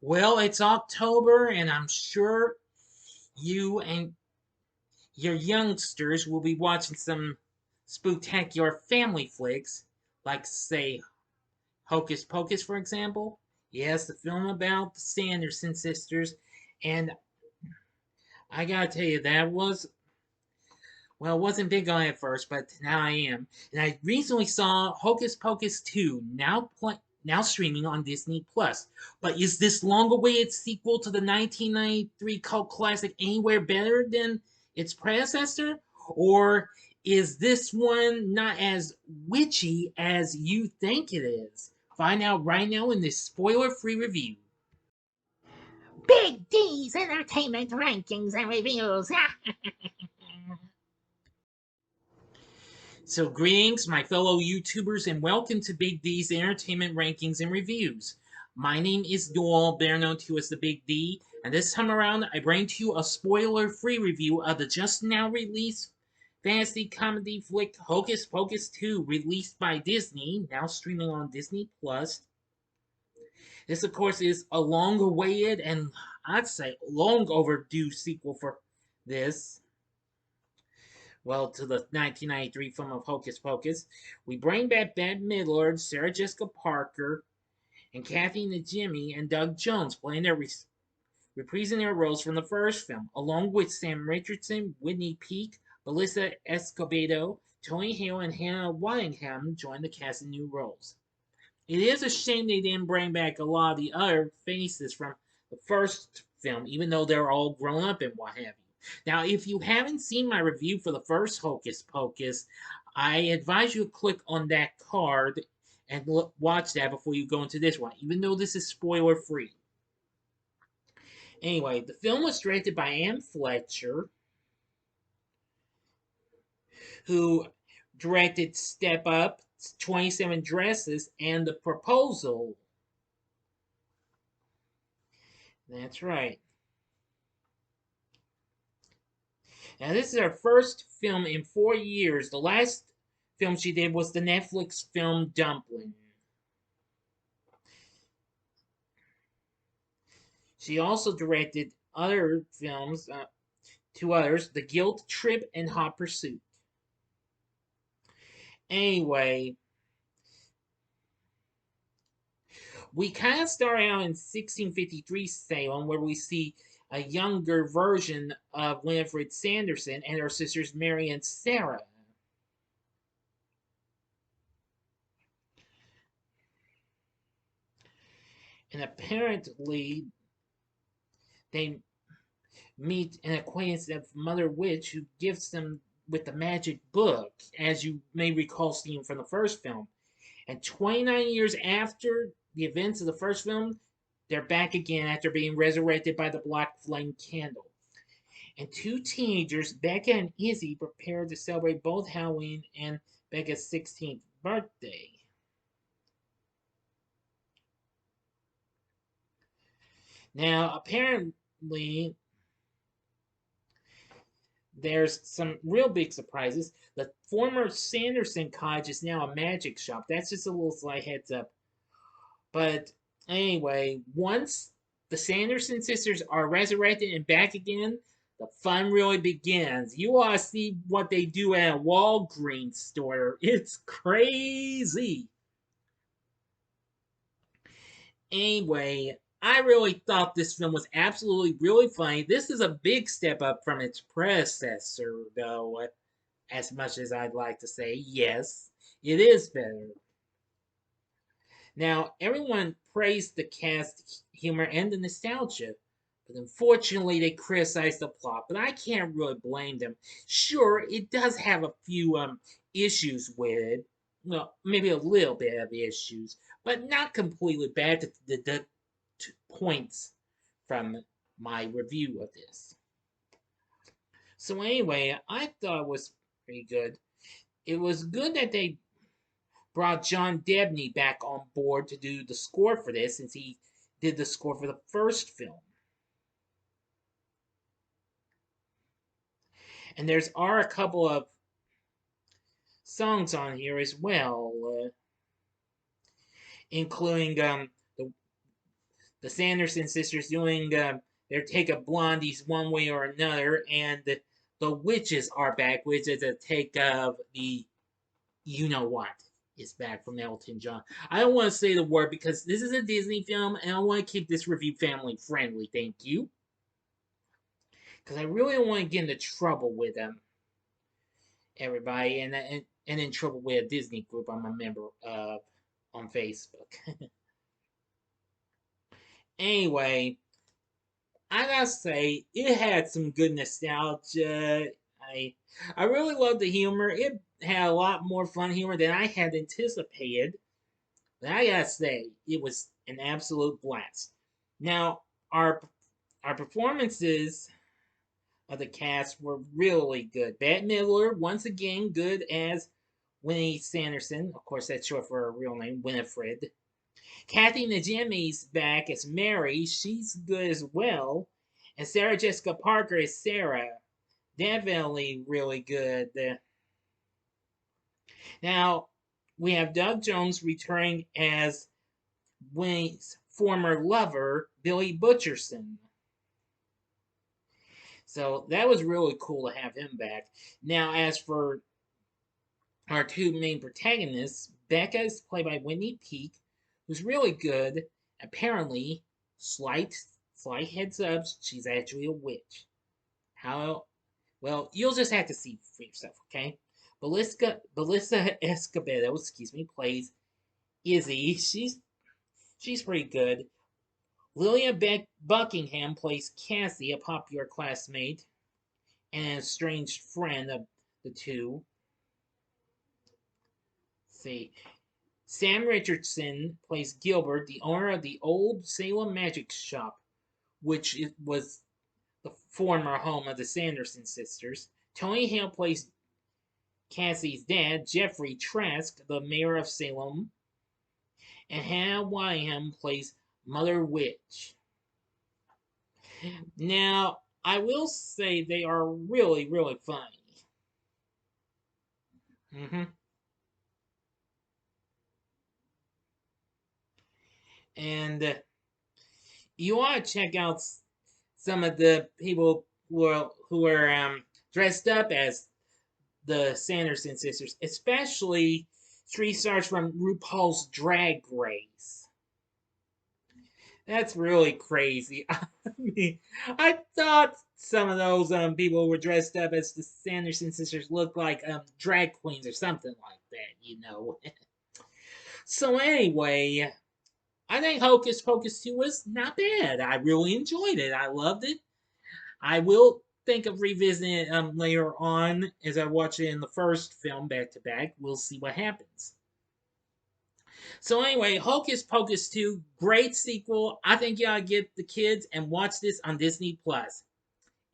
Well, it's October, and I'm sure you and your youngsters will be watching some spectacular family flicks, like, say, Hocus Pocus, for example. Yes, the film about the Sanderson sisters, and I gotta tell you, well, wasn't big on it at first, but now I am. And I recently saw Hocus Pocus 2, now streaming on Disney Plus. But is this long-awaited sequel to the 1993 cult classic anywhere better than its predecessor? Or is this one not as witchy as you think it is? Find out right now in this spoiler-free review. Big D's Entertainment Rankings and Reviews. So, greetings, my fellow YouTubers, and welcome to Big D's Entertainment Rankings and Reviews. My name is Doyle, better known to you as the Big D, and this time around, I bring to you a spoiler-free review of the just now released fantasy comedy flick Hocus Pocus 2, released by Disney, now streaming on Disney Plus. This, of course, is a long-awaited and I'd say long overdue sequel for this, well, to the 1993 film of Hocus Pocus. We bring back Bette Midler, Sarah Jessica Parker, and Kathy Najimy and Doug Jones playing reprising their roles from the first film, along with Sam Richardson, Whitney Peake, Belissa Escobedo, Tony Hale, and Hannah Waddingham join the cast in new roles. It is a shame they didn't bring back a lot of the other faces from the first film, even though they're all grown up and what have you. Now, if you haven't seen my review for the first Hocus Pocus, I advise you to click on that card and watch that before you go into this one, even though this is spoiler free. Anyway, the film was directed by Anne Fletcher, who directed Step Up, 27 Dresses, and The Proposal. That's right. Now, this is her first film in 4 years. The last film she did was the Netflix film Dumpling. She also directed other films, two others, The Guilt Trip and Hot Pursuit. Anyway, we kind of start out in 1653 Salem, where we see a younger version of Winifred Sanderson and her sisters Mary and Sarah. And apparently, they meet an acquaintance of Mother Witch who gifts them with the magic book, as you may recall seeing from the first film. And 29 years after the events of the first film, they're back again after being resurrected by the black flame candle. And two teenagers, Becca and Izzy, prepare to celebrate both Halloween and Becca's 16th birthday. Now, apparently, there's some real big surprises. The former Sanderson Cottage is now a magic shop. That's just a little slight heads up. But anyway, once the Sanderson sisters are resurrected and back again, the fun really begins. You ought to see what they do at a Walgreens store. It's crazy. Anyway, I really thought this film was absolutely really funny. This is a big step up from its predecessor, though, as much as I'd like to say, yes, it is better. Now, everyone praised the cast humor and the nostalgia, but unfortunately they criticized the plot, but I can't really blame them. Sure, it does have a few issues with it. Well, maybe a little bit of issues, but not completely bad to the points from my review of this. So anyway, I thought it was pretty good. It was good that they brought John Debney back on board to do the score for this, since he did the score for the first film. And there's are a couple of songs on here as well, including the Sanderson sisters doing their take of Blondies one way or another, and the witches are back, which is a take of the you know what is back from Elton John. I don't want to say the word because this is a Disney film, and I want to keep this review family friendly. Thank you, because I really don't want to get into trouble with everybody, and in trouble with a Disney group I'm a member of on Facebook. Anyway, I gotta say, it had some good nostalgia. I I really loved the humor. It had a lot more fun humor than I had anticipated. But I gotta say, it was an absolute blast. Now, our performances of the cast were really good. Bette Midler, once again, good as Winnie Sanderson. Of course, that's short for her real name, Winifred. Kathy Najimy's back as Mary. She's good as well. And Sarah Jessica Parker is Sarah. Definitely really good. Now, we have Doug Jones returning as Winnie's former lover, Billy Butcherson. So that was really cool to have him back. Now, as for our two main protagonists, Becca is played by Whitney Peak, who's really good. Apparently, slight heads up, she's actually a witch. How? Well, you'll just have to see for yourself, okay? Belissa Escobedo, excuse me, plays Izzy. She's pretty good. Lilia Buckingham plays Cassie, a popular classmate and an estranged friend of the two. Let's see. Sam Richardson plays Gilbert, the owner of the old Salem Magic Shop, which was the former home of the Sanderson sisters. Tony Hale plays Cassie's dad, Jeffrey Trask, the mayor of Salem. And Hannah Wyham plays Mother Witch. Now, I will say they are really, really funny. Mm-hmm. And you want to check out some of the people who are dressed up as the Sanderson sisters, especially three stars from RuPaul's Drag Race. That's really crazy. I mean, I thought some of those people who were dressed up as the Sanderson sisters looked like drag queens or something like that, you know. So anyway, I think Hocus Pocus 2 was not bad. I really enjoyed it. I loved it. I will think of revisiting it later on as I watch it in the first film back to back. We'll see what happens. So anyway, Hocus Pocus 2, great sequel. I think y'all get the kids and watch this on Disney Plus.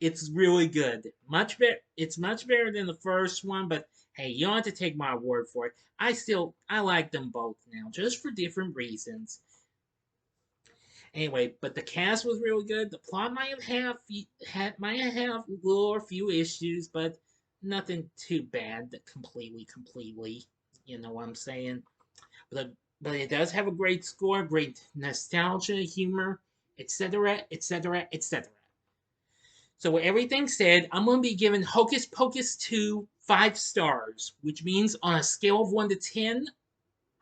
It's really good. Much better. It's much better than the first one, but hey, you don't have to take my word for it. I like them both now, just for different reasons. Anyway, but the cast was really good. The plot might have little or few issues, but nothing too bad. That completely, you know what I'm saying. But it does have a great score, great nostalgia, humor, etc., etc., etc. So with everything said, I'm going to be giving Hocus Pocus 2 5 stars, which means on a scale of 1 to 10,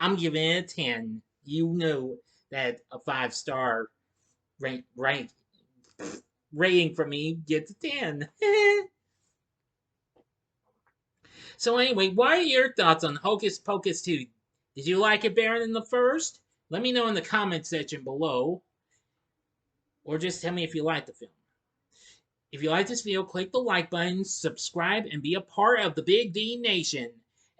I'm giving it a 10. You know that a 5-star rank rating from me gets a 10. So anyway, what are your thoughts on Hocus Pocus 2? Did you like it better than the first? Let me know in the comment section below. Or just tell me if you liked the film. If you like this video, click the like button, subscribe, and be a part of the Big D Nation.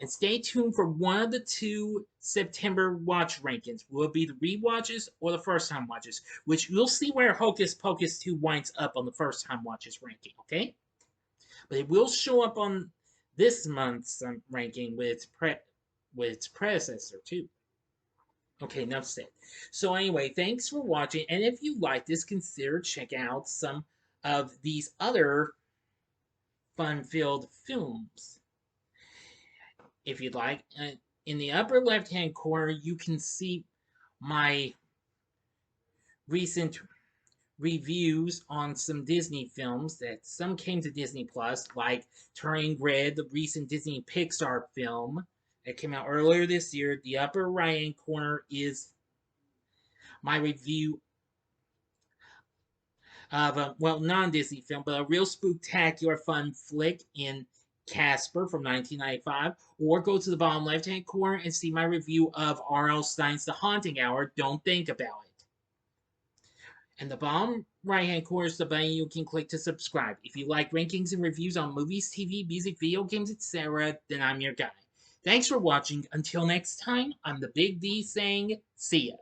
And stay tuned for one of the two September watch rankings. Will it be the rewatches or the first time watches? Which you'll see where Hocus Pocus 2 winds up on the first time watches ranking, okay? But it will show up on this month's ranking with its predecessor, too. Okay, enough said. So anyway, thanks for watching. And if you like this, consider checking out some of these other fun-filled films. If you'd like, in the upper left-hand corner, you can see my recent reviews on some Disney films that some came to Disney Plus, like Turning Red, the recent Disney Pixar film that came out earlier this year. The upper right hand corner is my review of a, well, non-Disney film, but a real spooktacular fun flick in Casper from 1995, or go to the bottom left-hand corner and see my review of R.L. Stein's The Haunting Hour, Don't Think About It. And the bottom right-hand corner is the button you can click to subscribe. If you like rankings and reviews on movies, TV, music, video games, etc., then I'm your guy. Thanks for watching. Until next time, I'm the Big D saying, see ya.